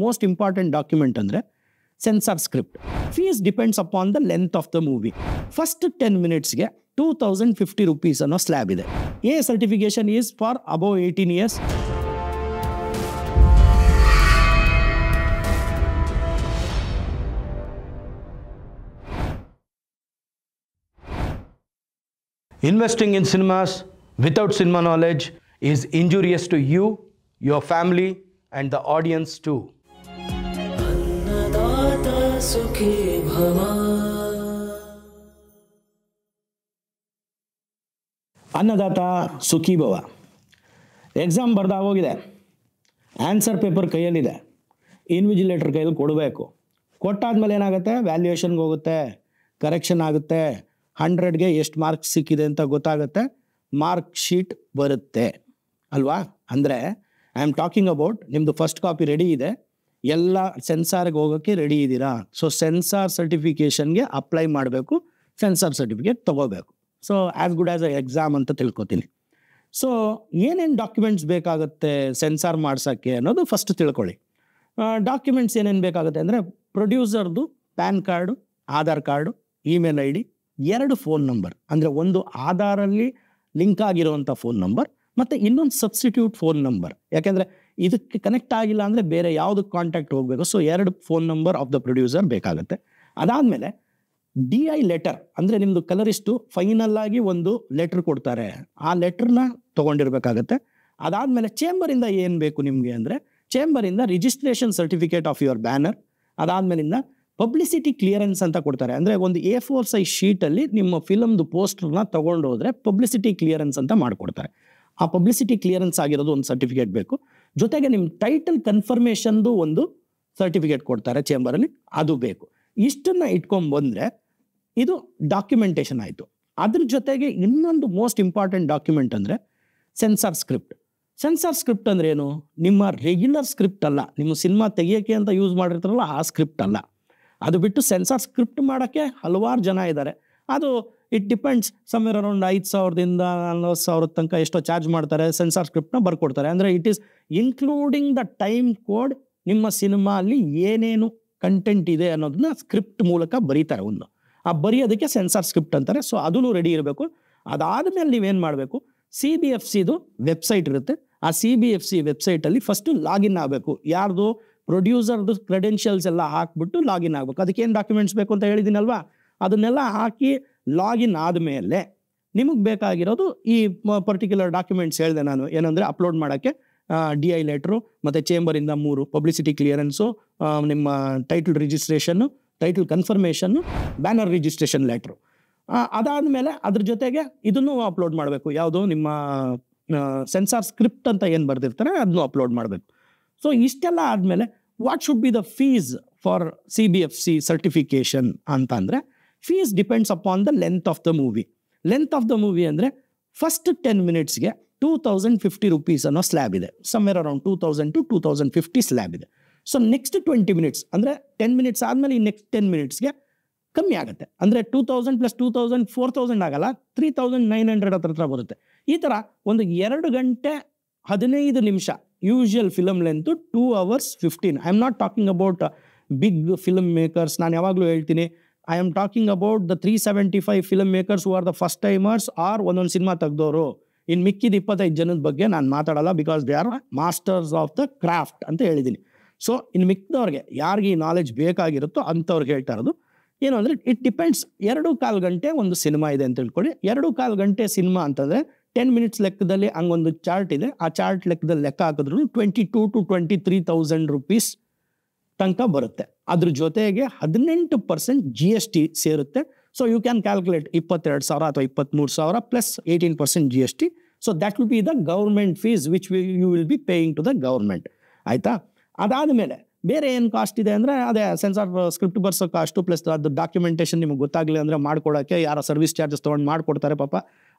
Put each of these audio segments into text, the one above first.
Most important document ಅಂದರೆ censor script. Fees depends upon the length of the movie. First 10 ಮಿನಿಟ್ಸ್ಗೆ 2050 rupees ಅನ್ನೋ slab ಇದೆ. A certification is for above 18 years. Investing in cinemas without cinema knowledge is injurious to you, your family, and the audience too. Annadata Sukhi Bhava. ಅನ್ನದಾತ ಸುಖಿ ಭವ. Exam ಬರ್ದಾಗೋಗಿದೆ, answer paper ಕೈಯಲ್ಲಿದೆ, invigilator ಕೈಯಲ್ಲಿ ಕೊಡಬೇಕು. ಕೊಟ್ಟಾದ್ಮೇಲೆ ಏನಾಗುತ್ತೆ, ವ್ಯಾಲ್ಯೂಯೇಷನ್ಗೆ ಹೋಗುತ್ತೆ, ಕರೆಕ್ಷನ್ ಆಗುತ್ತೆ, 100ಗೆ ಎಷ್ಟು ಮಾರ್ಕ್ಸ್ ಸಿಕ್ಕಿದೆ ಅಂತ ಗೊತ್ತಾಗುತ್ತೆ, ಮಾರ್ಕ್ ಶೀಟ್ ಬರುತ್ತೆ ಅಲ್ವಾ. ಅಂದರೆ ಐ ಆಮ್ ಟಾಕಿಂಗ್ ಅಬೌಟ್ ನಿಮ್ಮದು ಫಸ್ಟ್ ಕಾಪಿ ರೆಡಿ ಇದೆ, ಎಲ್ಲ ಸೆನ್ಸಾರ್ಗೆ ಹೋಗೋಕ್ಕೆ ರೆಡಿ ಇದ್ದೀರಾ. ಸೊ ಸೆನ್ಸಾರ್ ಸರ್ಟಿಫಿಕೇಷನ್ಗೆ ಅಪ್ಲೈ ಮಾಡಬೇಕು, ಸೆನ್ಸಾರ್ ಸರ್ಟಿಫಿಕೇಟ್ ತೊಗೋಬೇಕು. So as good as a exam ಅಂತ ತಿಳ್ಕೊತೀನಿ. ಸೊ ಏನೇನು ಡಾಕ್ಯುಮೆಂಟ್ಸ್ ಬೇಕಾಗುತ್ತೆ ಸೆನ್ಸಾರ್ ಮಾಡ್ಸೋಕ್ಕೆ ಅನ್ನೋದು ಫಸ್ಟ್ ತಿಳ್ಕೊಳ್ಳಿ. ಡಾಕ್ಯುಮೆಂಟ್ಸ್ ಏನೇನು ಬೇಕಾಗುತ್ತೆ ಅಂದರೆ ಪ್ರೊಡ್ಯೂಸರ್ದು PAN card, Aadhaar card, email I D, 2 phone number, ಅಂದರೆ ಒಂದು ಆಧಾರಲ್ಲಿ ಲಿಂಕ್ ಆಗಿರುವಂಥ ಫೋನ್ ನಂಬರ್ ಮತ್ತು ಇನ್ನೊಂದು ಸಬ್ಸ್ಟಿಟ್ಯೂಟ್ ಫೋನ್ ನಂಬರ್. ಯಾಕೆಂದರೆ ಇದಕ್ಕೆ ಕನೆಕ್ಟ್ ಆಗಿಲ್ಲ ಅಂದರೆ ಬೇರೆ ಯಾವುದಕ್ಕೆ ಕಾಂಟ್ಯಾಕ್ಟ್ ಹೋಗಬೇಕು. So 2 phone number of the producer ಬೇಕಾಗುತ್ತೆ. ಅದಾದಮೇಲೆ DI ಲೆಟರ್, ಅಂದರೆ ನಿಮ್ಮದು ಕಲರಿಸ್ಟು ಫೈನಲ್ ಆಗಿ ಒಂದು ಲೆಟ್ರ್ ಕೊಡ್ತಾರೆ, ಆ ಲೆಟ್ರನ್ನ ತೊಗೊಂಡಿರ್ಬೇಕಾಗತ್ತೆ. ಅದಾದಮೇಲೆ ಚೇಂಬರಿಂದ ಏನು ಬೇಕು ನಿಮಗೆ ಅಂದರೆ ಚೇಂಬರಿಂದ registration certificate of your banner. ಅದಾದಮೇಲಿಂದ ಪಬ್ಲಿಸಿಟಿ ಕ್ಲಿಯರೆನ್ಸ್ ಅಂತ ಕೊಡ್ತಾರೆ, ಅಂದರೆ ಒಂದು A4 ಸೈಜ್ ಶೀಟಲ್ಲಿ ನಿಮ್ಮ ಫಿಲಮ್ದು ಪೋಸ್ಟರ್ನ ತೊಗೊಂಡು ಹೋದರೆ ಪಬ್ಲಿಸಿಟಿ ಕ್ಲಿಯರೆನ್ಸ್ ಅಂತ ಮಾಡಿಕೊಡ್ತಾರೆ. ಆ ಪಬ್ಲಿಸಿಟಿ ಕ್ಲಿಯರೆನ್ಸ್ ಆಗಿರೋದು ಒಂದು ಸರ್ಟಿಫಿಕೇಟ್ ಬೇಕು. ಜೊತೆಗೆ ನಿಮ್ಮ ಟೈಟಲ್ ಕನ್ಫರ್ಮೇಷನ್ದು ಒಂದು ಸರ್ಟಿಫಿಕೇಟ್ ಕೊಡ್ತಾರೆ ಚೇಂಬರಲ್ಲಿ, ಅದು ಬೇಕು. ಇಷ್ಟನ್ನು ಇಟ್ಕೊಂಡ್ಬಂದರೆ ಇದು ಡಾಕ್ಯುಮೆಂಟೇಷನ್ ಆಯಿತು. ಅದ್ರ ಜೊತೆಗೆ ಇನ್ನೊಂದು ಮೋಸ್ಟ್ ಇಂಪಾರ್ಟೆಂಟ್ ಡಾಕ್ಯುಮೆಂಟ್ ಅಂದರೆ ಸೆನ್ಸಾರ್ ಸ್ಕ್ರಿಪ್ಟ್. ಸೆನ್ಸಾರ್ ಸ್ಕ್ರಿಪ್ಟ್ ಅಂದರೆ ಏನು, ನಿಮ್ಮ ರೆಗ್ಯುಲರ್ ಸ್ಕ್ರಿಪ್ಟ್ ಅಲ್ಲ, ನಿಮ್ಮ ಸಿನಿಮಾ ತೆಗಿಯೋಕ್ಕೆ ಅಂತ ಯೂಸ್ ಮಾಡಿರ್ತಾರಲ್ಲ ಆ ಸ್ಕ್ರಿಪ್ಟ್ ಅಲ್ಲ. ಅದು ಬಿಟ್ಟು ಸೆನ್ಸಾರ್ ಸ್ಕ್ರಿಪ್ಟ್ ಮಾಡೋಕ್ಕೆ ಹಲವಾರು ಜನ ಇದ್ದಾರೆ. ಅದು ಇಟ್ ಡಿಪೆಂಡ್ಸ್, ಸಮ್ವೇರ್ ಅರೌಂಡ್ 5,000ದಿಂದ 40,000 ತನಕ ಎಷ್ಟೋ ಚಾರ್ಜ್ ಮಾಡ್ತಾರೆ, ಸೆನ್ಸಾರ್ ಸ್ಕ್ರಿಪ್ಟ್ನ ಬರ್ಕೊಡ್ತಾರೆ. ಅಂದರೆ it is including the time code, ನಿಮ್ಮ ಸಿನಿಮಾ ಅಲ್ಲಿ ಏನೇನು ಕಂಟೆಂಟ್ ಇದೆ ಅನ್ನೋದನ್ನ ಸ್ಕ್ರಿಪ್ಟ್ ಮೂಲಕ ಬರೀತಾರೆ. ಒಂದು ಆ ಬರೆಯೋದಕ್ಕೆ ಸೆನ್ಸಾರ್ ಸ್ಕ್ರಿಪ್ಟ್ ಅಂತಾರೆ. ಸೊ ಅದೂ ರೆಡಿ ಇರಬೇಕು. ಅದಾದಮೇಲೆ ನೀವೇನು ಮಾಡಬೇಕು, CBFCದು ವೆಬ್ಸೈಟ್ ಇರುತ್ತೆ, ಆ CBFC ವೆಬ್ಸೈಟಲ್ಲಿ ಫಸ್ಟು ಲಾಗಿನ್ ಆಗಬೇಕು. ಯಾರ್ದು, ಪ್ರೊಡ್ಯೂಸರ್ದು ಕ್ರೆಡೆನ್ಷಿಯಲ್ಸ್ ಎಲ್ಲ ಹಾಕ್ಬಿಟ್ಟು ಲಾಗಿನ್ ಆಗಬೇಕು. ಅದಕ್ಕೇನು ಡಾಕ್ಯುಮೆಂಟ್ಸ್ ಬೇಕು ಅಂತ ಹೇಳಿದ್ದೀನಲ್ವಾ, ಅದನ್ನೆಲ್ಲ ಹಾಕಿ ಲಾಗಿನ್ ಆದಮೇಲೆ ನಿಮಗೆ ಬೇಕಾಗಿರೋದು ಈ ಪರ್ಟಿಕ್ಯುಲರ್ ಡಾಕ್ಯುಮೆಂಟ್ಸ್ ಹೇಳಿದೆ ನಾನು. ಏನಂದರೆ ಅಪ್ಲೋಡ್ ಮಾಡೋಕ್ಕೆ DI ಲೆಟ್ರು ಮತ್ತು ಚೇಂಬರಿಂದ 3 ಪಬ್ಲಿಸಿಟಿ ಕ್ಲಿಯರೆನ್ಸು, ನಿಮ್ಮ title registration, title confirmation, banner registration letter. ಅದಾದಮೇಲೆ ಅದ್ರ ಜೊತೆಗೆ ಇದನ್ನು ಅಪ್ಲೋಡ್ ಮಾಡಬೇಕು. ಯಾವುದು, ನಿಮ್ಮ ಸೆನ್ಸಾರ್ ಸ್ಕ್ರಿಪ್ಟ್ ಅಂತ ಏನು ಬರೆದಿರ್ತಾರೆ ಅದನ್ನು ಅಪ್ಲೋಡ್ ಮಾಡಬೇಕು. ಸೊ ಇಷ್ಟೆಲ್ಲ ಆದಮೇಲೆ what should be the fees for CBFC certification ಅಂತಂದರೆ fees depends upon the length of the movie. Length of the movie ಅಂದರೆ ಫಸ್ಟ್ 10 ಮಿನಿಟ್ಸ್ಗೆ 2050 rupees ಅನ್ನೋ ಸ್ಲ್ಯಾಬ್ ಇದೆ. ಸಮ್ವೇರ್ ಅರೌಂಡ್ 2000 to 2050 ಸ್ಲ್ಯಾಬ್ ಇದೆ. ಸೊ ನೆಕ್ಸ್ಟ್ 20 ಮಿನಿಟ್ಸ್ ಅಂದರೆ 10 minutes ಆದಮೇಲೆ ಈ next 10 ಮಿನಿಟ್ಸ್ಗೆ ಕಮ್ಮಿ ಆಗುತ್ತೆ. ಅಂದರೆ 2000 + 2000 4000 ಆಗಲ್ಲ, 3900 ಹತ್ರ ಬರುತ್ತೆ. ಈ ಥರ ಒಂದು 2 ಗಂಟೆ 15 ನಿಮಿಷ usual film length 2 hours 15. I am not talking about big film makers. ನಾನು ಯಾವಾಗಲೂ ಹೇಳ್ತೀನಿ, I am talking about the 375 film makers who are the first timers or ಒಂದೊಂದು ಸಿನಿಮಾ ತೆಗೆದವರು. ಇನ್ನು ಮಿಕ್ಕಿದ 25 ಜನದ ಬಗ್ಗೆ ನಾನು ಮಾತಾಡಲ್ಲ, because they are masters of the craft ಅಂತ ಹೇಳಿದ್ದೀನಿ. ಸೊ ಇನ್ನು ಮಿಕ್ಕಿದವ್ರಿಗೆ ಯಾರಿಗೆ ಈ ನಾಲೆಜ್ ಬೇಕಾಗಿರುತ್ತೋ ಅಂಥವ್ರಿಗೆ ಹೇಳ್ತಾ ಇರೋದು ಏನು ಅಂದರೆ, ಇಟ್ ಡಿಪೆಂಡ್ಸ್. 2.25 ಗಂಟೆ ಒಂದು ಸಿನಿಮಾ ಇದೆ ಅಂತ ತಿಳ್ಕೊಳ್ಳಿ. 2.25 ಗಂಟೆ ಸಿನಿಮಾ ಅಂತಂದರೆ 10 ಮಿನಿಟ್ಸ್ ಲೆಕ್ಕದಲ್ಲಿ ಹಂಗೊಂದು ಚಾರ್ಟ್ ಇದೆ. ಆ ಚಾರ್ಟ್ ಲೆಕ್ಕದಲ್ಲಿ ಲೆಕ್ಕ ಹಾಕಿದ್ರು 22,000 to 23,000 rupees ತನಕ ಬರುತ್ತೆ. ಅದ್ರ ಜೊತೆಗೆ 18% GST ಸೇರುತ್ತೆ. ಸೊ ಯು ಕ್ಯಾನ್ ಕ್ಯಾಲ್ಕುಲೇಟ್ 22,000 ಅಥವಾ 23,000 plus 18% GST. So that will be the government fees which you will be paying to the government. ಆಯಿತಾ? ಅದಾದಮೇಲೆ ಬೇರೆ ಏನು ಕಾಸ್ಟ್ ಇದೆ ಅಂದರೆ ಅದೇ ಸೆನ್ಸಾರ್ ಸ್ಕ್ರಿಪ್ಟ್ ಬರ್ಸೋ ಕಾಸ್ಟು ಪ್ಲಸ್ ಅದು ಡಾಕ್ಯುಮೆಂಟೇಷನ್ ನಿಮಗೆ ಗೊತ್ತಾಗಲಿ ಅಂದರೆ ಮಾಡ್ಕೊಡೋಕ್ಕೆ ಯಾರೋ ಸರ್ವಿಸ್ ಚಾರ್ಜಸ್ ತೊಗೊಂಡು ಮಾಡಿಕೊಡ್ತಾರೆ ಪಾಪ,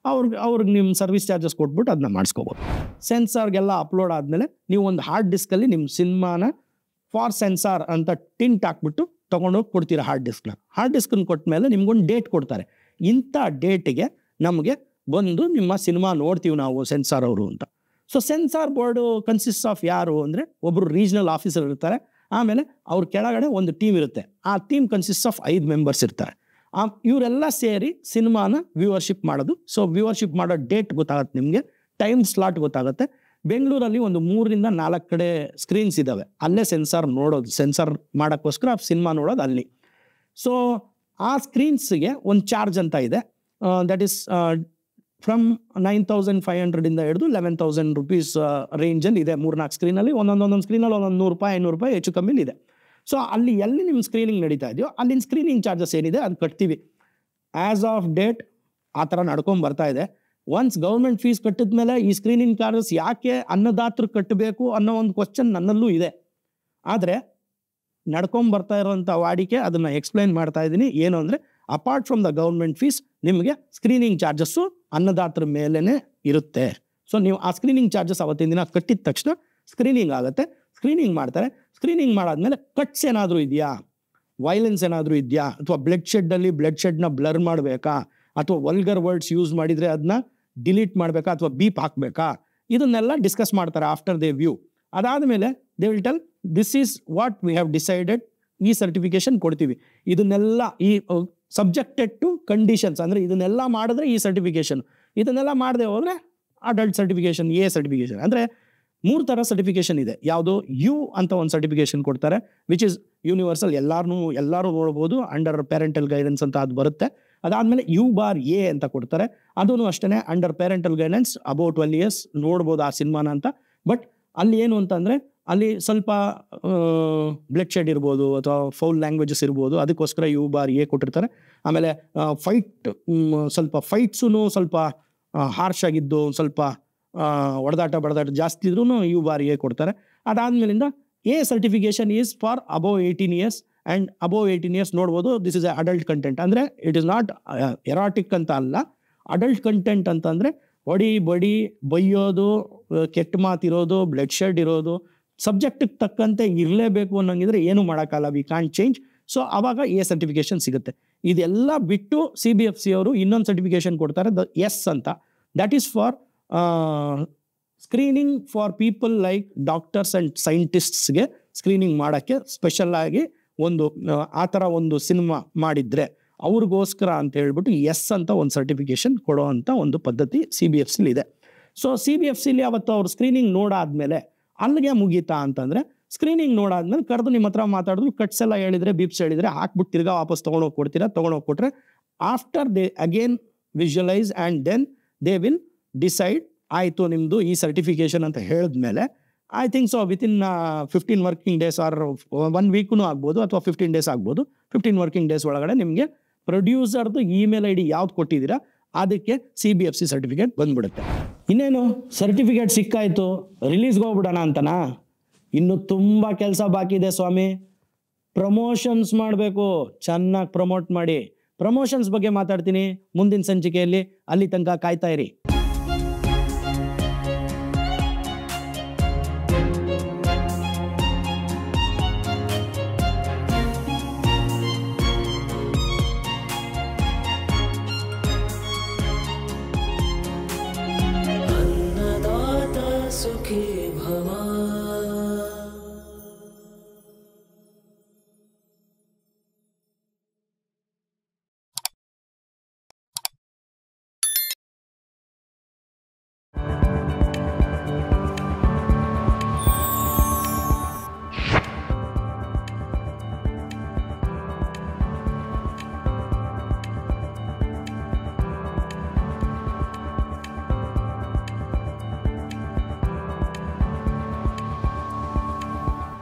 ಅವ್ರಿಗೆ ನಿಮ್ಮ ಸರ್ವಿಸ್ ಚಾರ್ಜಸ್ ಕೊಟ್ಬಿಟ್ಟು ಅದನ್ನ ಮಾಡಿಸ್ಕೋಬೋದು. ಸೆನ್ಸಾರ್ಗೆಲ್ಲ ಅಪ್ಲೋಡ್ ಆದಮೇಲೆ ನೀವು ಒಂದು ಹಾರ್ಡ್ ಡಿಸ್ಕಲ್ಲಿ ನಿಮ್ಮ ಸಿನಿಮಾನ ಫಾರ್ ಸೆನ್ಸಾರ್ ಅಂತ ಟಿಂಟ್ ಹಾಕ್ಬಿಟ್ಟು ತೊಗೊಂಡೋಗಿ ಕೊಡ್ತೀರಾ ಹಾರ್ಡ್ ಡಿಸ್ಕ್ನ. ಹಾರ್ಡ್ ಡಿಸ್ಕನ್ನು ಕೊಟ್ಟ ಮೇಲೆ ನಿಮ್ಗೊಂದು ಡೇಟ್ ಕೊಡ್ತಾರೆ. ಇಂಥ ಡೇಟಿಗೆ ನಮಗೆ ಬಂದು ನಿಮ್ಮ ಸಿನಿಮಾ ನೋಡ್ತೀವಿ ನಾವು ಸೆನ್ಸಾರ್ ಅವರು ಅಂತ. So censor board consist of ಯಾರು ಅಂದರೆ ಒಬ್ಬರು ರೀಜ್ನಲ್ ಆಫೀಸರ್ ಇರ್ತಾರೆ. ಆಮೇಲೆ ಅವ್ರ ಕೆಳಗಡೆ ಒಂದು ಟೀಮ್ ಇರುತ್ತೆ. ಆ ಟೀಮ್ ಕನ್ಸಿಸ್ಟ್ ಆಫ್ 5 ಮೆಂಬರ್ಸ್ ಇರ್ತಾರೆ. ಇವರೆಲ್ಲ ಸೇರಿ ಸಿನಿಮಾನ ವ್ಯೂವರ್ಶಿಪ್ ಮಾಡೋದು. ಸೊ ವ್ಯೂವರ್ಶಿಪ್ ಮಾಡೋ ಡೇಟ್ ಗೊತ್ತಾಗುತ್ತೆ, ನಿಮಗೆ ಟೈಮ್ ಸ್ಲಾಟ್ ಗೊತ್ತಾಗುತ್ತೆ. ಬೆಂಗಳೂರಲ್ಲಿ ಒಂದು 3ರಿಂದ 4 ಕಡೆ ಸ್ಕ್ರೀನ್ಸ್ ಇದ್ದಾವೆ, ಅಲ್ಲೇ ಸೆನ್ಸಾರ್ ನೋಡೋದು, ಸೆನ್ಸಾರ್ ಮಾಡೋಕ್ಕೋಸ್ಕರ ಸಿನಿಮಾ ನೋಡೋದು ಅಲ್ಲಿ. ಸೊ ಆ ಸ್ಕ್ರೀನ್ಸ್ಗೆ ಒಂದು ಚಾರ್ಜ್ ಅಂತ ಇದೆ. ದಟ್ ಈಸ್ ಫ್ರಮ್ 9,500 ಇಂದ ಹಿಡಿದು 11,000 rupees ರೇಂಜಲ್ಲಿ ಇದೆ. 3-4 ಸ್ಕ್ರೀನಲ್ಲಿ ಒಂದೊಂದು ಸ್ಕ್ರೀನಲ್ಲಿ ಒಂದೊಂದು ₹100, ₹500 ಹೆಚ್ಚು ಕಮ್ಮಿಲಿ ಇದೆ. ಸೊ ಅಲ್ಲಿ ಎಲ್ಲಿ ನಿಮ್ಮ ಸ್ಕ್ರೀನಿಂಗ್ ನಡೀತಾ ಇದೆಯೋ ಅಲ್ಲಿನ ಸ್ಕ್ರೀನಿಂಗ್ ಚಾರ್ಜಸ್ ಏನಿದೆ ಅದು ಕಟ್ತೀವಿ. ಆ್ಯಸ್ ಆಫ್ ಡೇಟ್ ಆ ಥರ ನಡ್ಕೊಂಡು ಬರ್ತಾ ಇದೆ. ಒನ್ಸ್ ಗೌರ್ಮೆಂಟ್ ಫೀಸ್ ಕಟ್ಟಿದ ಮೇಲೆ ಈ ಸ್ಕ್ರೀನಿಂಗ್ ಚಾರ್ಜಸ್ ಯಾಕೆ ಅನ್ನದಾತರು ಕಟ್ಟಬೇಕು ಅನ್ನೋ ಒಂದು ಕ್ವಶನ್ ನನ್ನಲ್ಲೂ ಇದೆ. ಆದರೆ ನಡ್ಕೊಂಡು ಬರ್ತಾ ಇರೋಂಥ ವಾಡಿಕೆ ಅದನ್ನು ಎಕ್ಸ್ಪ್ಲೈನ್ ಮಾಡ್ತಾ ಇದ್ದೀನಿ. ಏನು ಅಂದರೆ, apart from the government fees ನಿಮಗೆ ಸ್ಕ್ರೀನಿಂಗ್ ಚಾರ್ಜಸ್ಸು ಅನ್ನದಾತರ ಮೇಲೇ ಇರುತ್ತೆ. ಸೊ ನೀವು ಆ ಸ್ಕ್ರೀನಿಂಗ್ ಚಾರ್ಜಸ್ ಅವತ್ತಿನ ದಿನ ಕಟ್ಟಿದ ತಕ್ಷಣ ಸ್ಕ್ರೀನಿಂಗ್ ಆಗುತ್ತೆ. ಸ್ಕ್ರೀನಿಂಗ್ ಮಾಡ್ತಾರೆ. ಸ್ಕ್ರೀನಿಂಗ್ ಮಾಡಾದ್ಮೇಲೆ ಕಟ್ಸ್ ಏನಾದರೂ ಇದೆಯಾ, ವೈಲೆನ್ಸ್ ಏನಾದರೂ ಇದೆಯಾ, ಅಥವಾ ಬ್ಲಡ್ ಶೆಡ್ನ ಬ್ಲರ್ ಮಾಡಬೇಕಾ, ಅಥವಾ ವಲ್ಗರ್ ವರ್ಡ್ಸ್ ಯೂಸ್ ಮಾಡಿದರೆ ಅದನ್ನ ಡಿಲೀಟ್ ಮಾಡಬೇಕಾ, ಅಥವಾ ಬೀಪ್ ಹಾಕಬೇಕಾ, ಇದನ್ನೆಲ್ಲ ಡಿಸ್ಕಸ್ ಮಾಡ್ತಾರೆ ಆಫ್ಟರ್ ದೇ ವ್ಯೂ. ಅದಾದಮೇಲೆ they will tell this is what we have decided, ಈ ಸರ್ಟಿಫಿಕೇಶನ್ ಕೊಡ್ತೀವಿ. ಇದನ್ನೆಲ್ಲ ಈ ಸಬ್ಜೆಕ್ಟೆಡ್ ಟು ಕಂಡೀಷನ್ಸ್, ಅಂದರೆ ಇದನ್ನೆಲ್ಲ ಮಾಡಿದ್ರೆ ಈ ಸರ್ಟಿಫಿಕೇಶನ್, ಇದನ್ನೆಲ್ಲ ಮಾಡದೆ ಹೋದರೆ ಅಡಲ್ಟ್ ಸರ್ಟಿಫಿಕೇಶನ್, ಎ ಸರ್ಟಿಫಿಕೇಶನ್. ಅಂದರೆ 3 ಥರ ಸರ್ಟಿಫಿಕೇಶನ್ ಇದೆ. ಯಾವುದು ಯು ಅಂತ ಒಂದು ಸರ್ಟಿಫಿಕೇಶನ್ ಕೊಡ್ತಾರೆ, ವಿಚ್ ಇಸ್ ಯೂನಿವರ್ಸಲ್, ಎಲ್ಲರೂ ನೋಡ್ಬೋದು, ಅಂಡರ್ ಪೇರೆಂಟಲ್ ಗೈಡೆನ್ಸ್ ಅಂತ ಅದು ಬರುತ್ತೆ. ಅದಾದಮೇಲೆ U/A ಅಂತ ಕೊಡ್ತಾರೆ, ಅದೂ ಅಷ್ಟೇ under parental guidance, about 12 years ನೋಡ್ಬೋದು ಆ ಸಿನಿಮಾನ ಅಂತ. ಬಟ್ ಅಲ್ಲಿ ಏನು ಅಂತಂದರೆ, ಅಲ್ಲಿ ಸ್ವಲ್ಪ ಬ್ಲಡ್ ಶೆಡ್ ಇರ್ಬೋದು ಅಥವಾ ಫೌಲ್ ಲ್ಯಾಂಗ್ವೇಜಸ್ ಇರ್ಬೋದು, ಅದಕ್ಕೋಸ್ಕರ U/A ಕೊಟ್ಟಿರ್ತಾರೆ. ಆಮೇಲೆ ಸ್ವಲ್ಪ ಫೈಟ್ಸೂ ಸ್ವಲ್ಪ ಹಾರ್ಶ್ ಆಗಿದ್ದು, ಸ್ವಲ್ಪ ಹೊಡೆದಾಟ ಬಡದಾಟ ಜಾಸ್ತಿ ಇದ್ರೂ U/A ಕೊಡ್ತಾರೆ. ಅದಾದಮೇಲಿಂದ A certification is for above 18 years, and above 18 years ನೋಡ್ಬೋದು. This is a adult content, ಅಂದರೆ ಇಟ್ ಇಸ್ ನಾಟ್ ಎರಾಟಿಕ್ ಅಂತ ಅಲ್ಲ. ಅಡಲ್ಟ್ ಕಂಟೆಂಟ್ ಅಂತಂದರೆ ಬಡಿ ಬೈಯೋದು, ಕೆಟ್ಟ ಮಾತಿರೋದು, ಬ್ಲಡ್ ಶೆಡ್ ಇರೋದು, ಸಬ್ಜೆಕ್ಟಿಗೆ ತಕ್ಕಂತೆ ಇರಲೇಬೇಕು ಅನ್ನೋಂಗಿದ್ರೆ ಏನು ಮಾಡೋಕ್ಕಲ್ಲ, ವಿ ಕಾಂಟ್ ಚೇಂಜ್. ಸೊ ಆವಾಗ ಎ ಸರ್ಟಿಫಿಕೇಶನ್ ಸಿಗುತ್ತೆ. ಇದೆಲ್ಲ ಬಿಟ್ಟು CBFC ಅವರು ಇನ್ನೊಂದು ಸರ್ಟಿಫಿಕೇಶನ್ ಕೊಡ್ತಾರೆ, ದ ಎಸ್ ಅಂತ. That is for screening for people like doctors and ಸೈಂಟಿಸ್ಟ್ಸ್ಗೆ ಸ್ಕ್ರೀನಿಂಗ್ ಮಾಡೋಕ್ಕೆ ಸ್ಪೆಷಲ್ಲಾಗಿ ಒಂದು ಆ ಥರ ಒಂದು ಸಿನಿಮಾ ಮಾಡಿದರೆ ಅವ್ರಿಗೋಸ್ಕರ ಅಂತ ಹೇಳ್ಬಿಟ್ಟು ಎಸ್ ಅಂತ ಒಂದು ಸರ್ಟಿಫಿಕೇಶನ್ ಕೊಡೋ ಅಂಥ ಒಂದು ಪದ್ಧತಿ CBFCಲಿ ಇದೆ. ಸೊ CBFCಲಿ ಅವತ್ತು ಅವ್ರು ಸ್ಕ್ರೀನಿಂಗ್ ನೋಡಾದ್ಮೇಲೆ ಅಲ್ಲಿಗೆ ಮುಗೀತಾ ಅಂತಂದರೆ, ಸ್ಕ್ರೀನಿಂಗ್ ನೋಡಾದ್ಮೇಲೆ ಕರೆದು ನಿಮ್ಮ ಹತ್ರ ಮಾತಾಡಿದ್ರು, ಕಟ್ಸ್ ಎಲ್ಲ ಹೇಳಿದರೆ, ಬೀಪ್ಸ್ ಹೇಳಿದರೆ ಹಾಕ್ಬಿಟ್ಟು ತಿರ್ಗಾ ವಾಪಸ್ ತೊಗೊಂಡೋಗಿ ಕೊಡ್ತೀರಾ. ತೊಗೊಂಡೋಗಿ ಕೊಟ್ಟರೆ after they again visualise and then they will decide, ಆಯಿತು ನಿಮ್ಮದು ಈ ಸರ್ಟಿಫಿಕೇಶನ್ ಅಂತ ಹೇಳಿದ್ಮೇಲೆ, I think so within 15 working days or 1 week ಆಗ್ಬೋದು, ಅಥವಾ 15 days ಆಗ್ಬೋದು. 15 working days ಒಳಗಡೆ ನಿಮಗೆ ಪ್ರೊಡ್ಯೂಸರ್ದು ಇಮೇಲ್ ID ಯಾವ್ದು ಕೊಟ್ಟಿದ್ದೀರಾ ಅದಕ್ಕೆ CBFC ಸರ್ಟಿಫಿಕೇಟ್ ಬಂದ್ಬಿಡುತ್ತೆ. ಇನ್ನೇನು ಸರ್ಟಿಫಿಕೇಟ್ ಸಿಕ್ಕಾಯಿತು, ರಿಲೀಸ್ಗೆ ಹೋಗ್ಬಿಡೋಣ ಅಂತನಾ? ಇನ್ನು ತುಂಬ ಕೆಲಸ ಬಾಕಿ ಇದೆ ಸ್ವಾಮಿ. ಪ್ರಮೋಷನ್ಸ್ ಮಾಡಬೇಕು, ಚೆನ್ನಾಗಿ ಪ್ರಮೋಟ್ ಮಾಡಿ. ಪ್ರಮೋಷನ್ಸ್ ಬಗ್ಗೆ ಮಾತಾಡ್ತೀನಿ ಮುಂದಿನ ಸಂಚಿಕೆಯಲ್ಲಿ. ಅಲ್ಲಿ ತನಕ ಕಾಯ್ತಾ ಇರಿ.